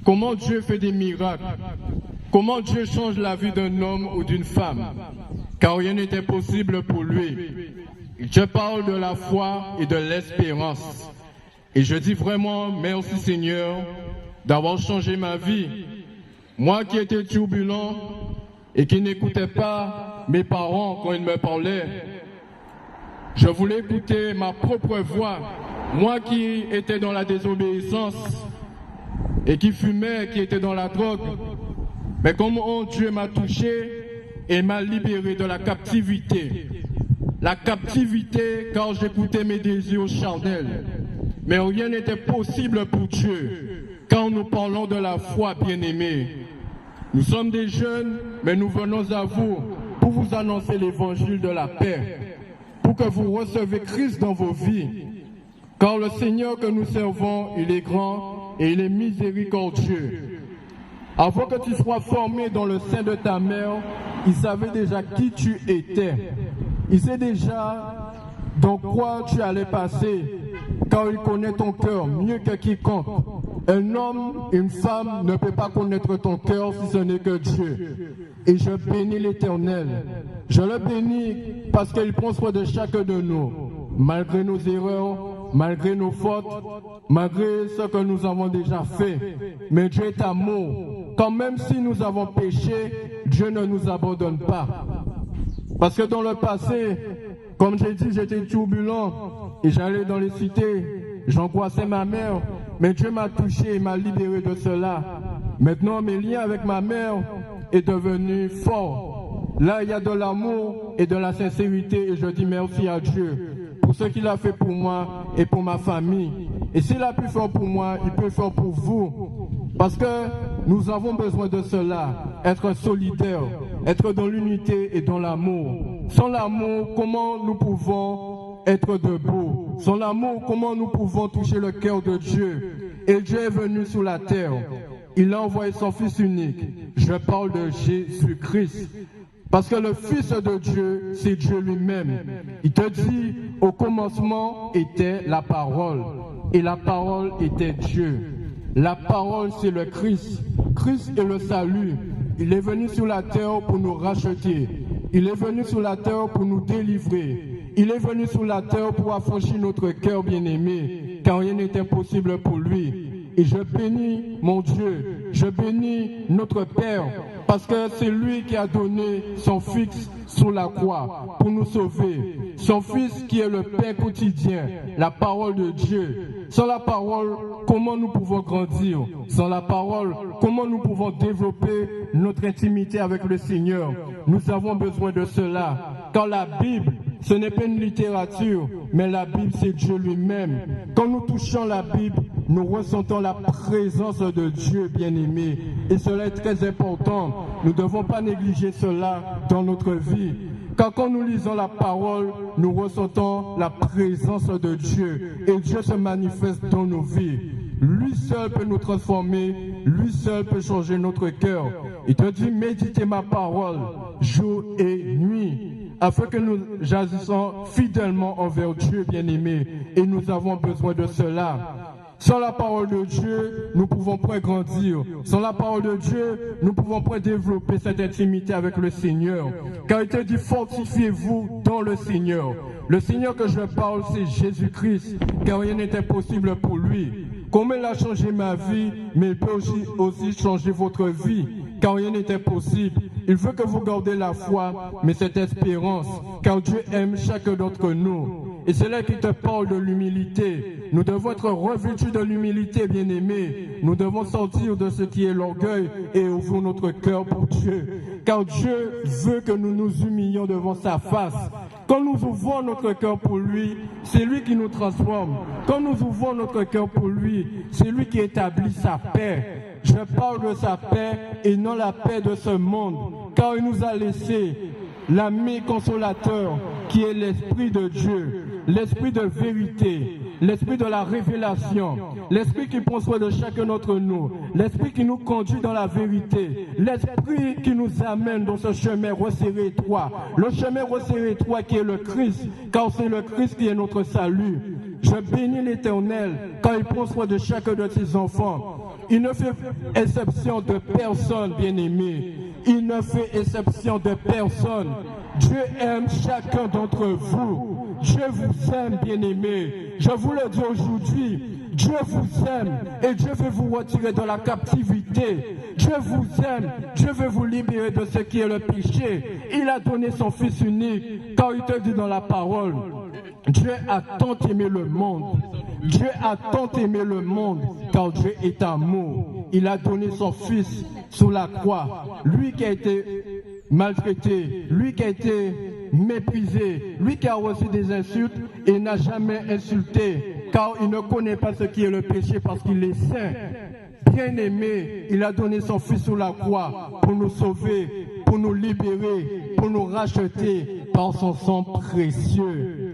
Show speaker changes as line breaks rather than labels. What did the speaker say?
comment Dieu fait des miracles, comment Dieu change la vie d'un homme ou d'une femme, car rien n'était possible pour lui. Je parle de la foi et de l'espérance. Et je dis vraiment merci Seigneur d'avoir changé ma vie. Moi qui étais turbulent et qui n'écoutais pas mes parents quand ils me parlaient, je voulais écouter ma propre voix. Moi qui étais dans la désobéissance et qui fumait, qui était dans la drogue, mais comment Dieu m'a touché et m'a libéré de la captivité. La captivité car j'écoutais mes désirs charnels. Mais rien n'était possible pour Dieu quand nous parlons de la foi, bien-aimés. Nous sommes des jeunes, mais nous venons à vous pour vous annoncer l'évangile de la paix, pour que vous recevez Christ dans vos vies. Car le Seigneur que nous servons, il est grand et il est miséricordieux. Avant que tu sois formé dans le sein de ta mère, il savait déjà qui tu étais. Il sait déjà dans quoi tu allais passer, car il connaît ton cœur mieux que quiconque. Un homme, une femme ne peut pas connaître ton cœur si ce n'est que Dieu. Et je bénis l'Éternel. Je le bénis parce qu'il prend soin de chacun de nous, malgré nos erreurs, malgré nos fautes, malgré ce que nous avons déjà fait. Mais Dieu est amour. Quand même si nous avons péché, Dieu ne nous abandonne pas. Parce que dans le passé, comme j'ai dit, j'étais turbulent et j'allais dans les cités, j'angoissais ma mère, mais Dieu m'a touché et m'a libéré de cela. Maintenant, mes liens avec ma mère est devenu fort. Là, il y a de l'amour et de la sincérité et je dis merci à Dieu pour ce qu'il a fait pour moi et pour ma famille. Et s'il a pu faire pour moi, il peut faire pour vous. Parce que nous avons besoin de cela, être solidaires, être dans l'unité et dans l'amour. Sans l'amour, comment nous pouvons être debout? Sans l'amour, comment nous pouvons toucher le cœur de Dieu? Et Dieu est venu sur la terre. Il a envoyé son Fils unique. Je parle de Jésus-Christ. Parce que le Fils de Dieu, c'est Dieu lui-même. Il te dit, au commencement était la parole. Et la parole était Dieu. La parole, c'est le Christ. Christ est le salut. Il est venu sur la terre pour nous racheter. Il est venu sur la terre pour nous délivrer. Il est venu sur la terre pour affranchir notre cœur bien-aimé, car rien n'est impossible pour lui. Et je bénis mon Dieu, je bénis notre Père, parce que c'est lui qui a donné son Fils sur la croix pour nous sauver. Son Fils qui est le pain quotidien, la parole de Dieu. Sans la parole, comment nous pouvons grandir? Sans la parole, comment nous pouvons développer notre intimité avec le Seigneur? Nous avons besoin de cela, car la Bible, ce n'est pas une littérature, mais la Bible, c'est Dieu lui-même. Quand nous touchons la Bible, nous ressentons la présence de Dieu bien-aimé. Et cela est très important. Nous ne devons pas négliger cela dans notre vie. Car quand nous lisons la parole, nous ressentons la présence de Dieu. Et Dieu se manifeste dans nos vies. Lui seul peut nous transformer. Lui seul peut changer notre cœur. Il te dit, méditez ma parole, jour et nuit, afin que nous agissons fidèlement envers Dieu bien-aimé. Et nous avons besoin de cela. Sans la parole de Dieu, nous pouvons pas grandir. Sans la parole de Dieu, nous pouvons pas développer cette intimité avec le Seigneur. Car il te dit, fortifiez-vous dans le Seigneur. Le Seigneur que je parle, c'est Jésus-Christ, car rien n'est impossible pour lui. Comme il a changé ma vie, mais il peut aussi changer votre vie, car rien n'est impossible. Il veut que vous gardez la foi, mais cette espérance, car Dieu aime chacun d'entre nous. Et c'est là qu'il te parle de l'humilité. Nous devons être revêtus de l'humilité, bien-aimés. Nous devons sortir de ce qui est l'orgueil et ouvrir notre cœur pour Dieu. Car Dieu veut que nous nous humilions devant sa face. Quand nous ouvrons notre cœur pour lui, c'est lui qui nous transforme. Quand nous ouvrons notre cœur pour lui, c'est lui qui établit sa paix. Je parle de sa paix et non la paix de ce monde. Car il nous a laissé l'ami consolateur qui est l'Esprit de Dieu, l'Esprit de vérité, l'Esprit de la révélation, l'Esprit qui prend soin de chacun d'entre nous, l'Esprit qui nous conduit dans la vérité, l'Esprit qui nous amène dans ce chemin resserré étroit, le chemin resserré étroit qui est le Christ, car c'est le Christ qui est notre salut. Je bénis l'Éternel car il prend soin de chacun de ses enfants. Il ne fait exception de personne, bien-aimé. Il ne fait exception de personne. Dieu aime chacun d'entre vous. Dieu vous aime, bien-aimé. Je vous le dis aujourd'hui. Dieu vous aime et Dieu veut vous retirer de la captivité. Dieu vous aime. Dieu veut vous libérer de ce qui est le péché. Il a donné son Fils unique, car il te dit dans la parole. Dieu a tant aimé le monde. Dieu a tant aimé le monde, car Dieu est amour. Il a donné son Fils sur la croix. Lui qui a été maltraité, lui qui a été méprisé, lui qui a reçu des insultes et n'a jamais insulté, car il ne connaît pas ce qui est le péché parce qu'il est saint. Bien-aimé, il a donné son Fils sur la croix pour nous sauver, pour nous libérer, pour nous racheter par son sang précieux.